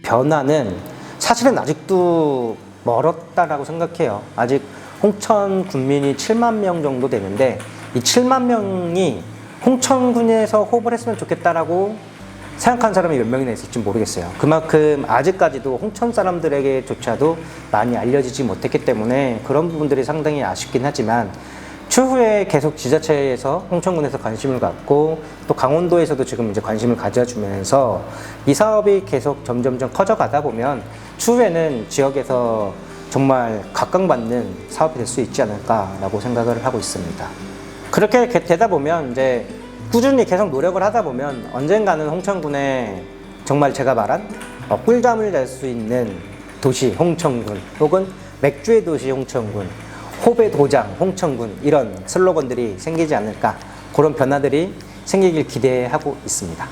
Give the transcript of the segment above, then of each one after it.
변화는 사실은 아직도 멀었다라고 생각해요. 아직 홍천 군민이 7만 명 정도 되는데 이 7만 명이 홍천군에서 호흡을 했으면 좋겠다라고 생각하는 사람이 몇 명이나 있을지 모르겠어요. 그만큼 아직까지도 홍천 사람들에게조차도 많이 알려지지 못했기 때문에 그런 부분들이 상당히 아쉽긴 하지만 추후에 계속 지자체에서 홍천군에서 관심을 갖고 또 강원도에서도 지금 이제 관심을 가져주면서 이 사업이 계속 점점점 커져가다 보면 추후에는 지역에서 정말 각광받는 사업이 될 수 있지 않을까라고 생각을 하고 있습니다. 그렇게 되다 보면 이제 꾸준히 계속 노력을 하다 보면 언젠가는 홍천군에 정말 제가 말한 꿀잠을 잘 수 있는 도시 홍천군 혹은 맥주의 도시 홍천군, 호배 도장 홍천군 이런 슬로건들이 생기지 않을까 그런 변화들이 생기길 기대하고 있습니다.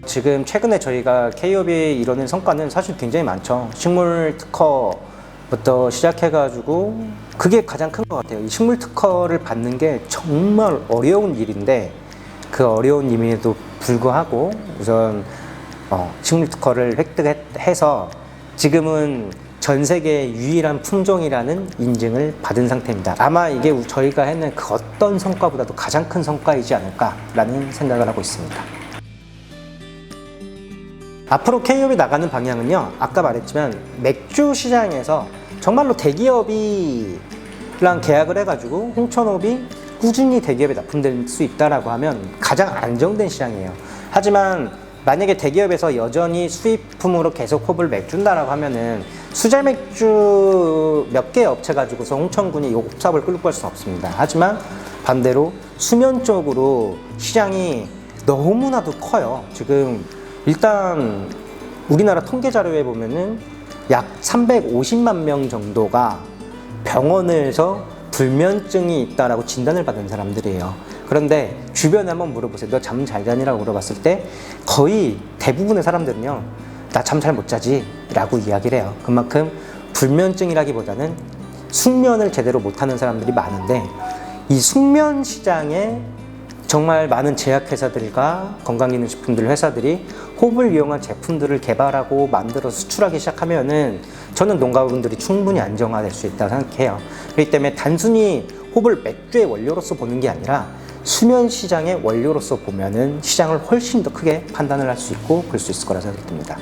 지금 최근에 저희가 K업이 이루는 성과는 사실 굉장히 많죠. 식물 특허부터 시작해가지고 그게 가장 큰 것 같아요. 이 식물 특허를 받는 게 정말 어려운 일인데 그 어려운 일임에도 불구하고 우선 식물 특허를 획득해서 지금은 전 세계 유일한 품종이라는 인증을 받은 상태입니다. 아마 이게 저희가 해낸 그 어떤 성과보다도 가장 큰 성과이지 않을까라는 생각을 하고 있습니다. 앞으로 K업이 나가는 방향은요, 아까 말했지만 맥주 시장에서 정말로 대기업이랑 계약을 해가지고 홍천호흡이 꾸준히 대기업에 납품될 수 있다라고 하면 가장 안정된 시장이에요. 하지만 만약에 대기업에서 여전히 수입품으로 계속 호흡을 맥준다라고 하면은 수제 맥주 몇 개 업체 가지고서 홍천군이 이 사업을 끌고 갈 수는 없습니다. 하지만 반대로 수면 쪽으로 시장이 너무나도 커요. 지금 일단 우리나라 통계 자료에 보면은 약 350만 명 정도가 병원에서 불면증이 있다라고 진단을 받은 사람들이에요. 그런데 주변에 한번 물어보세요. 너 잠 잘 자니라고 물어봤을 때 거의 대부분의 사람들은요, 나 잠 잘 못 자지 라고 이야기를 해요. 그만큼 불면증이라기보다는 숙면을 제대로 못하는 사람들이 많은데 이 숙면 시장에 정말 많은 제약회사들과 건강기능식품들 회사들이 호흡을 이용한 제품들을 개발하고 만들어 수출하기 시작하면은 저는 농가분들이 충분히 안정화될 수 있다고 생각해요. 그렇기 때문에 단순히 호흡을 맥주의 원료로서 보는 게 아니라 수면 시장의 원료로서 보면은 시장을 훨씬 더 크게 판단을 할 수 있고 볼 수 있을 거라 생각이 듭니다.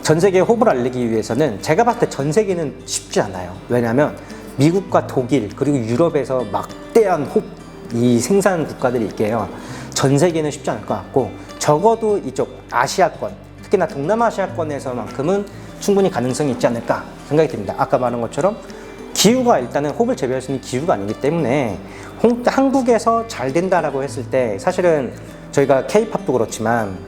전 세계에 호흡을 알리기 위해서는 제가 봤을 때 전 세계는 쉽지 않아요. 왜냐하면 미국과 독일 그리고 유럽에서 막대한 호흡 이 생산 국가들이 있게요. 전 세계는 쉽지 않을 것 같고 적어도 이쪽 아시아권, 특히나 동남아시아권에서만큼은 충분히 가능성이 있지 않을까 생각이 듭니다. 아까 말한 것처럼 기후가 일단은 호흡을 재배할 수 있는 기후가 아니기 때문에 한국에서 잘 된다라고 했을 때 사실은 저희가 K-팝도 그렇지만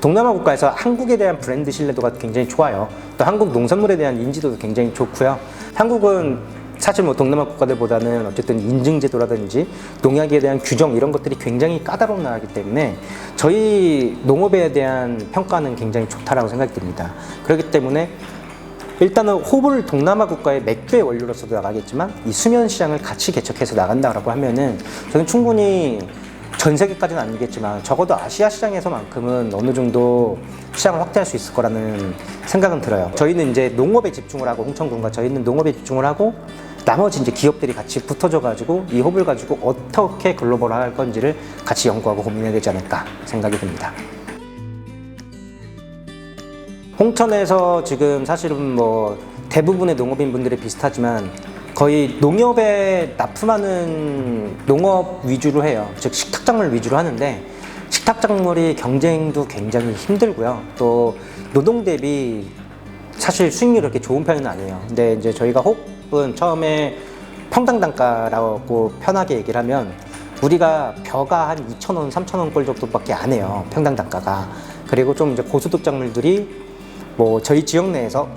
동남아 국가에서 한국에 대한 브랜드 신뢰도가 굉장히 좋아요. 또 한국 농산물에 대한 인지도도 굉장히 좋고요. 한국은 사실 뭐 동남아 국가들보다는 어쨌든 인증제도라든지 농약에 대한 규정 이런 것들이 굉장히 까다로운 나라이기 때문에 저희 농업에 대한 평가는 굉장히 좋다라고 생각이 듭니다. 그렇기 때문에 일단은 호불 동남아 국가의 맥주의 원료로서도 나가겠지만 이 수면 시장을 같이 개척해서 나간다라고 하면은 저는 충분히 전 세계까지는 아니겠지만 적어도 아시아 시장에서만큼은 어느 정도 시장을 확대할 수 있을 거라는 생각은 들어요. 저희는 이제 농업에 집중을 하고 홍천군과 저희는 농업에 집중을 하고 나머지 이제 기업들이 같이 붙어져 가지고 이 호흡을 가지고 어떻게 글로벌화할 건지를 같이 연구하고 고민해야 되지 않을까 생각이 듭니다. 홍천에서 지금 사실은 뭐 대부분의 농업인 분들이 비슷하지만 거의 농협에 납품하는 농업 위주로 해요. 즉 식탁작물 위주로 하는데 식탁작물이 경쟁도 굉장히 힘들고요. 또 노동 대비 사실 수익률이 그렇게 좋은 편은 아니에요. 근데 이제 저희가 호흡은 처음에 평당 단가라고 편하게 얘기를 하면 우리가 벼가 한 2,000원, 3,000원 꼴 정도밖에 안 해요. 평당 단가가. 그리고 좀 이제 고소득 작물들이 뭐 저희 지역 내에서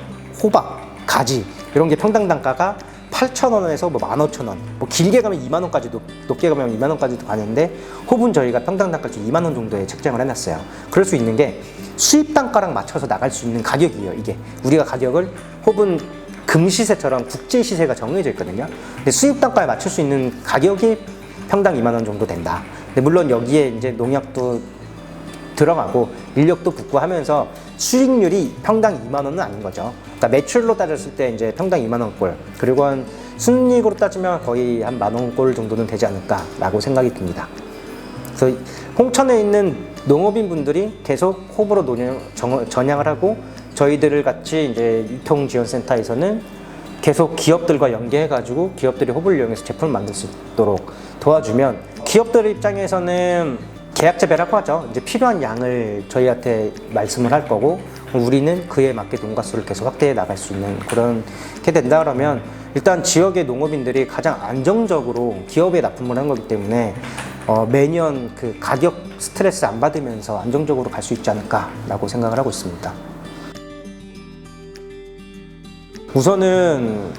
호박, 가지 이런 게 평당 단가가 8,000원에서 뭐 15,000원, 뭐 길게 가면 2만원까지도, 높게 가면 2만원까지도 가는데 호흡은 저희가 평당 단가를 2만원 정도에 책정을 해놨어요. 그럴 수 있는 게 수입 단가랑 맞춰서 나갈 수 있는 가격이에요. 이게 우리가 가격을 호흡은 금시세처럼 국제시세가 정해져 있거든요. 근데 수입 단가에 맞출 수 있는 가격이 평당 2만원 정도 된다. 근데 물론 여기에 이제 농약도 들어가고 인력도 붙고 하면서 수익률이 평당 2만 원은 아닌 거죠. 그러니까 매출로 따졌을 때 이제 평당 2만 원꼴, 그리고 한 순이익으로 따지면 거의 한 만 원꼴 정도는 되지 않을까라고 생각이 듭니다. 그래서 홍천에 있는 농업인 분들이 계속 호불호 전향을 하고, 저희들을 같이 이제 유통지원센터에서는 계속 기업들과 연계해가지고 기업들이 호불을 이용해서 제품을 만들 수 있도록 도와주면, 기업들 입장에서는 계약 재배라고 하죠. 이제 필요한 양을 저희한테 말씀을 할 거고, 우리는 그에 맞게 농가 수를 계속 확대해 나갈 수 있는 그렇게 된다 그러면, 일단 지역의 농업인들이 가장 안정적으로 기업에 납품을 한 거기 때문에 매년 그 가격 스트레스 안 받으면서 안정적으로 갈 수 있지 않을까라고 생각을 하고 있습니다. 우선은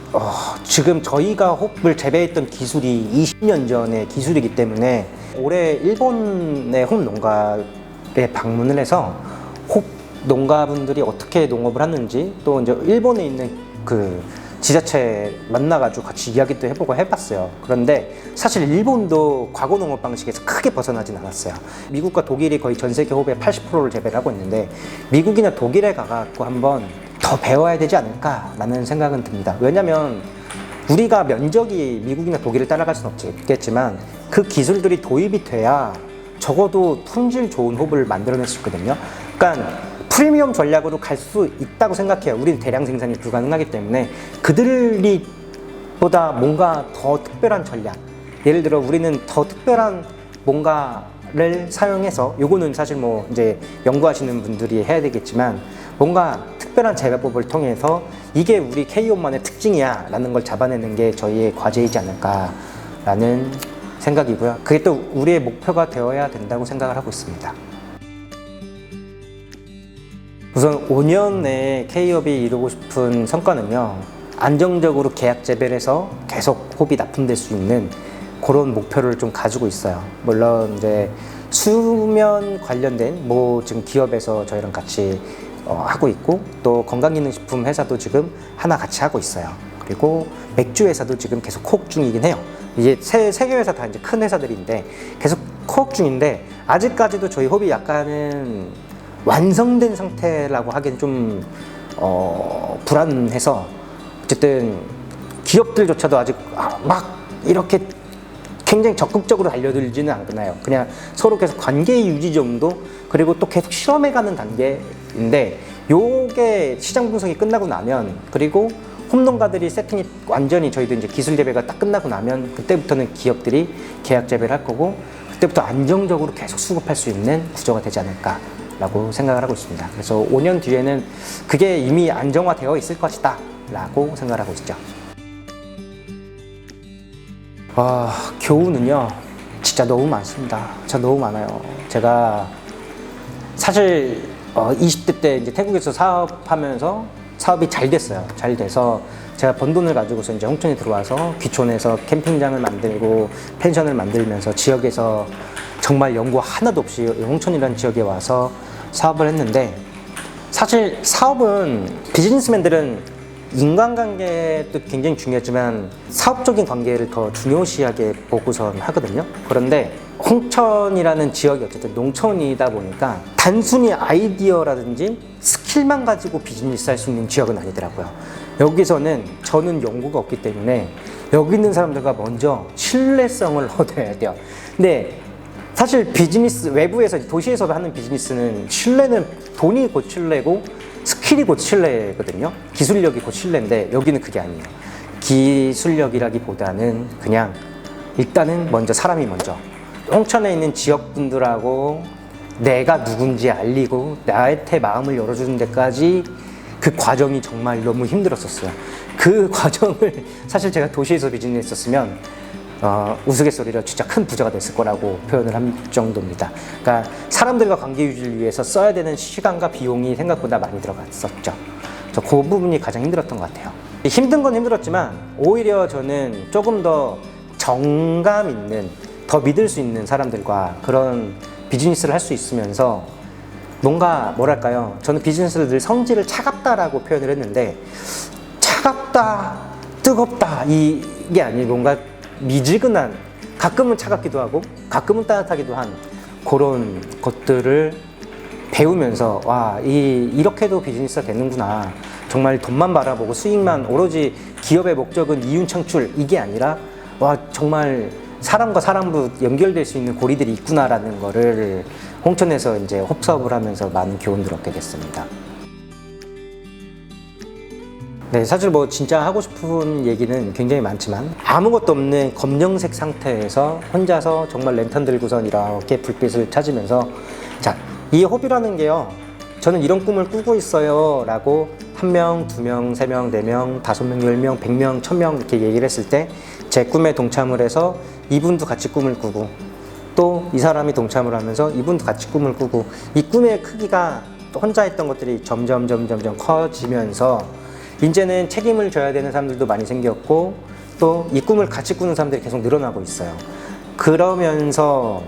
지금 저희가 홉을 재배했던 기술이 20년 전의 기술이기 때문에, 올해 일본의 홉 농가에 방문을 해서 홉 농가분들이 어떻게 농업을 하는지, 또 이제 일본에 있는 그 지자체 만나가지고 같이 이야기도 해보고 해봤어요. 그런데 사실 일본도 과거 농업 방식에서 크게 벗어나진 않았어요. 미국과 독일이 거의 전 세계 홉의 80%를 재배를 하고 있는데, 미국이나 독일에 가갖고 한번 더 배워야 되지 않을까라는 생각은 듭니다. 왜냐면 우리가 면적이 미국이나 독일을 따라갈 수는 없겠지만 그 기술들이 도입이 돼야 적어도 품질 좋은 홉을 만들어낼 수 있거든요. 그러니까 프리미엄 전략으로 갈 수 있다고 생각해요. 우리는 대량 생산이 불가능하기 때문에 그들이 보다 뭔가 더 특별한 전략, 예를 들어 우리는 더 특별한 뭔가를 사용해서, 요거는 사실 뭐 이제 연구하시는 분들이 해야 되겠지만, 뭔가 특별한 재배법을 통해서 이게 우리 K홈만의 특징이야 라는 걸 잡아내는 게 저희의 과제이지 않을까라는 생각이고요. 그게 또 우리의 목표가 되어야 된다고 생각을 하고 있습니다. 우선 5년 내에 K홈이 이루고 싶은 성과는요, 안정적으로 계약 재배를 해서 계속 홉이 납품될 수 있는 그런 목표를 좀 가지고 있어요. 물론 이제 수면 관련된 뭐 지금 기업에서 저희랑 같이 하고 있고, 또 건강기능식품 회사도 지금 하나 같이 하고 있어요. 그리고 맥주 회사도 지금 계속 코업 중이긴 해요. 이제 세 개 회사 다 이제 큰 회사들인데 계속 코업 중인데, 아직까지도 저희 홉이 약간은 완성된 상태라고 하기엔 좀 불안해서, 어쨌든 기업들조차도 아직 막 이렇게 굉장히 적극적으로 달려들지는 않나요. 그냥 서로 계속 관계 유지 정도, 그리고 또 계속 실험해가는 단계인데, 요게 시장 분석이 끝나고 나면, 그리고 홈농가들이 세팅이 완전히, 저희도 이제 기술 재배가 딱 끝나고 나면 그때부터는 기업들이 계약 재배를 할 거고, 그때부터 안정적으로 계속 수급할 수 있는 구조가 되지 않을까라고 생각을 하고 있습니다. 그래서 5년 뒤에는 그게 이미 안정화되어 있을 것이다 라고 생각을 하고 있죠. 교훈은요, 진짜 너무 많습니다. 진짜 너무 많아요. 제가 사실 20대 때 이제 태국에서 사업하면서 사업이 잘 됐어요. 잘 돼서 제가 번 돈을 가지고서 이제 홍천에 들어와서 귀촌에서 캠핑장을 만들고 펜션을 만들면서 지역에서 정말 연구 하나도 없이 홍천이라는 지역에 와서 사업을 했는데, 사실 사업은 비즈니스맨들은 인간관계도 굉장히 중요하지만 사업적인 관계를 더 중요시하게 보고선 하거든요. 그런데 홍천이라는 지역이 어쨌든 농촌이다 보니까 단순히 아이디어라든지 스킬만 가지고 비즈니스 할 수 있는 지역은 아니더라고요. 여기서는 저는 연구가 없기 때문에 여기 있는 사람들과 먼저 신뢰성을 얻어야 돼요. 근데 사실 비즈니스, 외부에서 도시에서 하는 비즈니스는 신뢰는 돈이 곧 신뢰고 스킬이 곧 신뢰거든요. 기술력이 곧 신뢰인데, 여기는 그게 아니에요. 기술력이라기보다는 그냥 일단은 먼저 사람이 먼저, 홍천에 있는 지역분들하고 내가 누군지 알리고 나한테 마음을 열어주는 데까지 그 과정이 정말 너무 힘들었었어요. 그 과정을 사실 제가 도시에서 비즈니스 했었으면 우스갯소리로 진짜 큰 부자가 됐을 거라고 표현을 한 정도입니다. 그러니까 사람들과 관계 유지를 위해서 써야 되는 시간과 비용이 생각보다 많이 들어갔었죠. 그래서 그 부분이 가장 힘들었던 것 같아요. 힘든 건 힘들었지만 오히려 저는 조금 더 정감 있는, 더 믿을 수 있는 사람들과 그런 비즈니스를 할 수 있으면서 뭔가 뭐랄까요, 저는 비즈니스를 늘 성질을 차갑다라고 표현을 했는데, 차갑다, 뜨겁다 이게 아니고 뭔가 미지근한, 가끔은 차갑기도 하고 가끔은 따뜻하기도 한 그런 것들을 배우면서 와, 이렇게도 비즈니스가 되는구나. 정말 돈만 바라보고 수익만 오로지 기업의 목적은 이윤 창출 이게 아니라 와, 정말 사람과 사람도 연결될 수 있는 고리들이 있구나라는 거를 홍천에서 이제 홉사업을 하면서 많은 교훈을 얻게 됐습니다. 네, 사실 뭐 진짜 하고 싶은 얘기는 굉장히 많지만 아무것도 없는 검정색 상태에서 혼자서 정말 랜턴 들고선 이렇게 불빛을 찾으면서 자, 이 홉이라는 게요, 저는 이런 꿈을 꾸고 있어요 라고 1명, 2명, 3명, 4명, 5명, 10명, 100명, 1000명 이렇게 얘기를 했을 때 제 꿈에 동참을 해서 이분도 같이 꿈을 꾸고 또 이 사람이 동참을 하면서 이분도 같이 꿈을 꾸고 이 꿈의 크기가 혼자 했던 것들이 점점 커지면서 이제는 책임을 져야 되는 사람들도 많이 생겼고 또 이 꿈을 같이 꾸는 사람들이 계속 늘어나고 있어요. 그러면서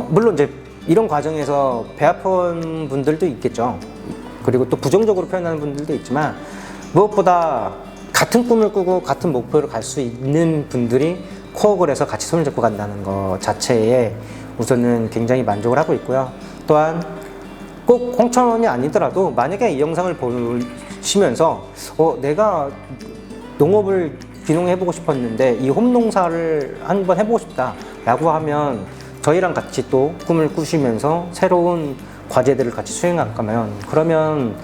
물론 이제 이런 과정에서 배 아픈 분들도 있겠죠. 그리고 또 부정적으로 표현하는 분들도 있지만 무엇보다 같은 꿈을 꾸고 같은 목표를 갈 수 있는 분들이 코업을 해서 같이 손을 잡고 간다는 것 자체에 우선은 굉장히 만족을 하고 있고요. 또한 꼭 홍천이 아니더라도 만약에 이 영상을 보시면서 내가 농업을 귀농해보고 싶었는데 이 홈농사를 한번 해보고 싶다 라고 하면 저희랑 같이 또 꿈을 꾸시면서 새로운 과제들을 같이 수행할 거면 그러면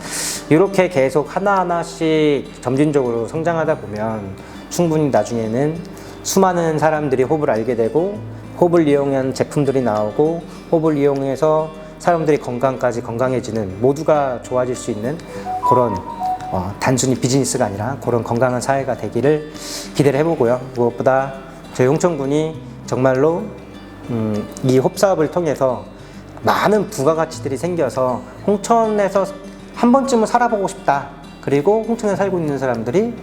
이렇게 계속 하나하나씩 점진적으로 성장하다 보면 충분히 나중에는 수많은 사람들이 홉을 알게 되고 홉을 이용한 제품들이 나오고 홉을 이용해서 사람들이 건강해지는 모두가 좋아질 수 있는 그런 단순히 비즈니스가 아니라 그런 건강한 사회가 되기를 기대를 해보고요. 무엇보다 저희 홍천군이 정말로 이 홉 사업을 통해서 많은 부가가치들이 생겨서 홍천에서 한 번쯤은 살아보고 싶다. 그리고 홍천에 살고 있는 사람들이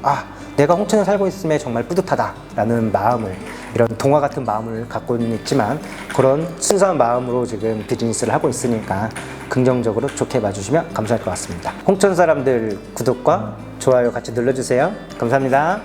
내가 홍천에 살고 있음에 정말 뿌듯하다 라는 마음을, 이런 동화 같은 마음을 갖고는 있지만 그런 순수한 마음으로 지금 비즈니스를 하고 있으니까 긍정적으로 좋게 봐주시면 감사할 것 같습니다. 홍천 사람들 구독과 좋아요 같이 눌러주세요. 감사합니다.